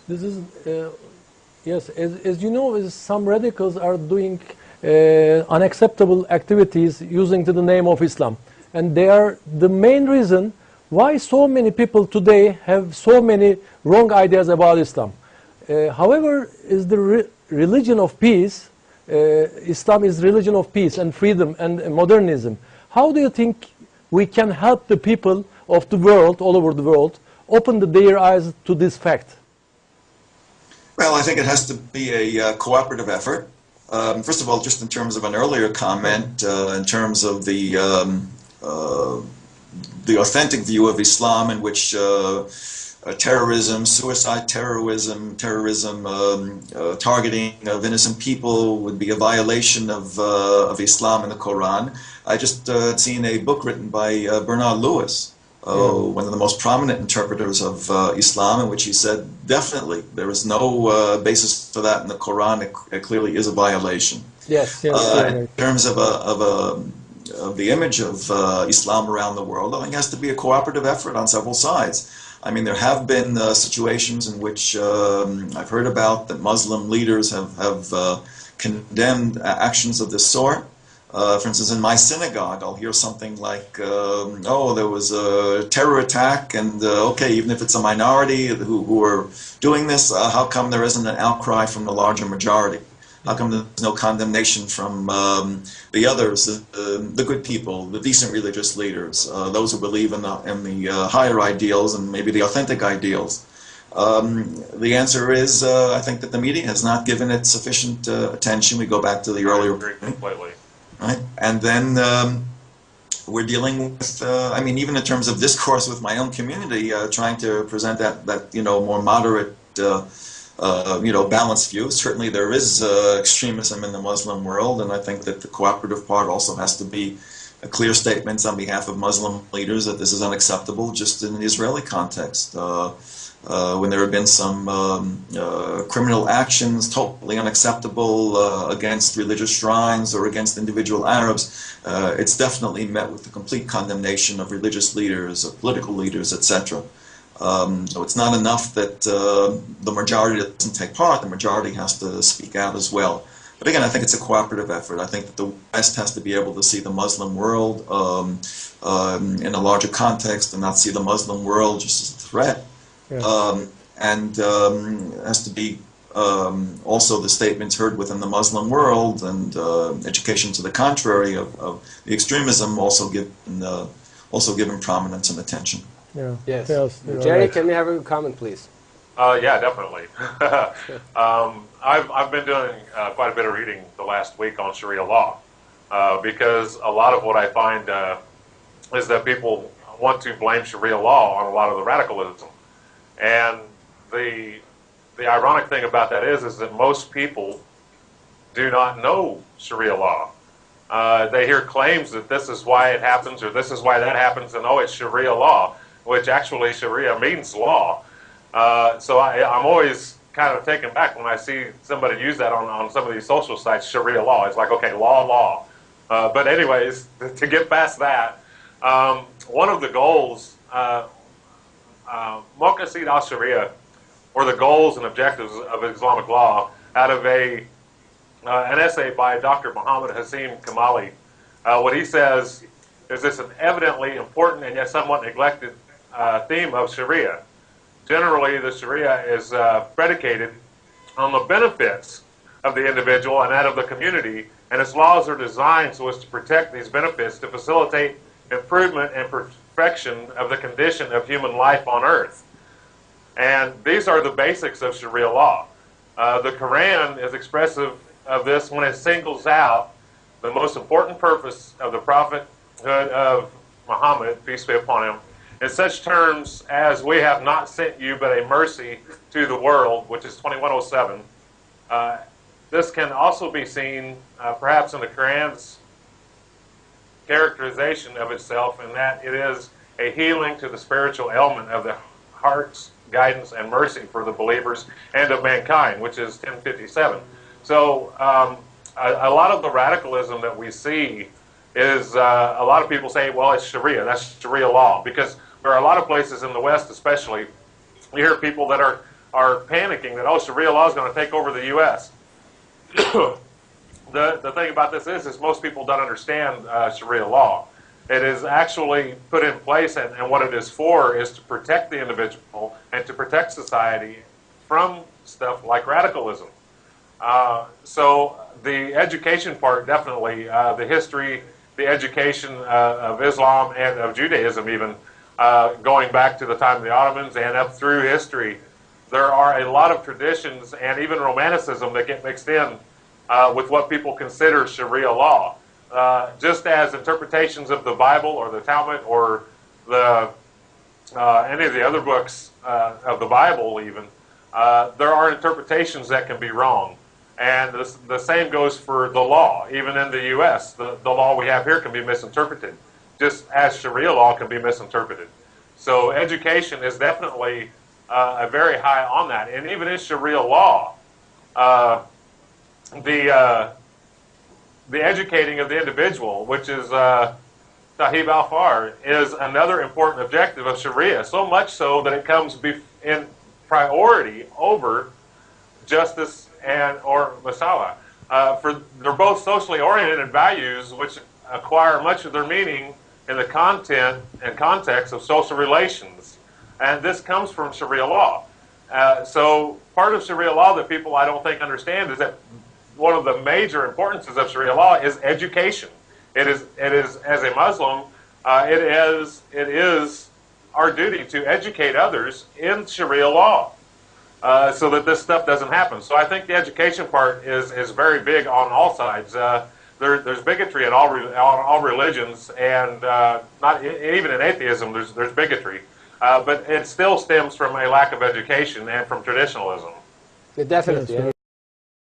This is, yes, as you know, some radicals are doing unacceptable activities using the name of Islam. And they are the main reason why so many people today have so many wrong ideas about Islam. However, is the religion of peace. Islam is religion of peace and freedom and modernism. How do you think we can help the people of the world, all over the world, open their eyes to this fact? Well, I think it has to be a cooperative effort. First of all, just in terms of an earlier comment, in terms of the authentic view of Islam, in which terrorism, suicide terrorism, targeting of innocent people would be a violation of Islam and the Quran. I just had seen a book written by Bernard Lewis, one of the most prominent interpreters of Islam, in which he said, definitely, there is no basis for that in the Quran. It clearly is a violation. Yes, yes. In terms of the image of Islam around the world, I think it has to be a cooperative effort on several sides. I mean, there have been situations in which I've heard about that Muslim leaders have condemned actions of this sort. For instance, in my synagogue, I'll hear something like, oh, there was a terror attack, and okay, even if it's a minority who are doing this, how come there isn't an outcry from the larger majority? How come there's no condemnation from the others, the good people, the decent religious leaders, those who believe in the higher ideals and maybe the authentic ideals? The answer is, I think that the media has not given it sufficient attention. We go back to the earlier completely. Right? And then we're dealing with, I mean, even in terms of discourse with my own community, trying to present that more moderate, balanced view. Certainly there is extremism in the Muslim world, and I think that the cooperative part also has to be a clear statement on behalf of Muslim leaders that this is unacceptable, just in the Israeli context. When there have been some criminal actions totally unacceptable against religious shrines or against individual Arabs, it's definitely met with the complete condemnation of religious leaders, of political leaders, etc. So it's not enough that the majority doesn't take part, the majority has to speak out as well. But again, I think it's a cooperative effort. I think that the West has to be able to see the Muslim world in a larger context and not see the Muslim world just as a threat. Yeah. Has to be also the statements heard within the Muslim world and education to the contrary of the extremism also given prominence and attention. Yeah. Yes. Yes, Jerry, right. can we have a comment, please? Yeah, definitely. I've been doing quite a bit of reading the last week on Sharia law because a lot of what I find is that people want to blame Sharia law on a lot of the radicalism. And the ironic thing about that is that most people do not know Sharia law. They hear claims that this is why it happens or this is why that happens, and oh, it's Sharia law, which actually Sharia means law. So I'm always kind of taken back when I see somebody use that on some of these social sites, Sharia law. It's like, okay, law. But anyways, to get past that, one of the goals, Maqasid al-Sharia, or the goals and objectives of Islamic law, out of an essay by Dr. Muhammad Hassim Kamali. What he says is this an evidently important and yet somewhat neglected theme of Sharia. Generally, the Sharia is predicated on the benefits of the individual and that of the community, and its laws are designed so as to protect these benefits to facilitate improvement and perfection of the condition of human life on earth. And these are the basics of Sharia law. The Quran is expressive of this when it singles out the most important purpose of the prophethood of Muhammad, peace be upon him, in such terms as we have not sent you but a mercy to the world, which is 2107. This can also be seen perhaps in the Quran's characterization of itself in that it is a healing to the spiritual element of the heart's guidance and mercy for the believers and of mankind, which is 1057. So a lot of the radicalism that we see is a lot of people say, well, it's Sharia, that's Sharia law, because there are a lot of places in the West especially, you hear people that are are panicking that, oh, Sharia law is going to take over the U.S. The thing about this is most people don't understand Sharia law. It is actually put in place, and what it is for is to protect the individual and to protect society from stuff like radicalism. So the education part, definitely, the history, the education of Islam and of Judaism even, going back to the time of the Ottomans and up through history, there are a lot of traditions and even romanticism that get mixed in with what people consider Sharia law. Just as interpretations of the Bible or the Talmud or the any of the other books of the Bible even, there are interpretations that can be wrong. And the same goes for the law. Even in the U.S., the law we have here can be misinterpreted, just as Sharia law can be misinterpreted. So education is definitely a very high on that. And even in Sharia law, the educating of the individual, which is Sahib al-Far, is another important objective of Sharia, so much so that it comes in priority over justice or masala. They're both socially oriented values which acquire much of their meaning in the content and context of social relations. And this comes from Sharia law. So part of Sharia law that people I don't think understand is that one of the major importances of Sharia law is education. It is as a Muslim, it is our duty to educate others in Sharia law, so that this stuff doesn't happen. So I think the education part is very big on all sides. There's bigotry in all religions, and not even in atheism. There's bigotry, but it still stems from a lack of education and from traditionalism. Definitely. Yes,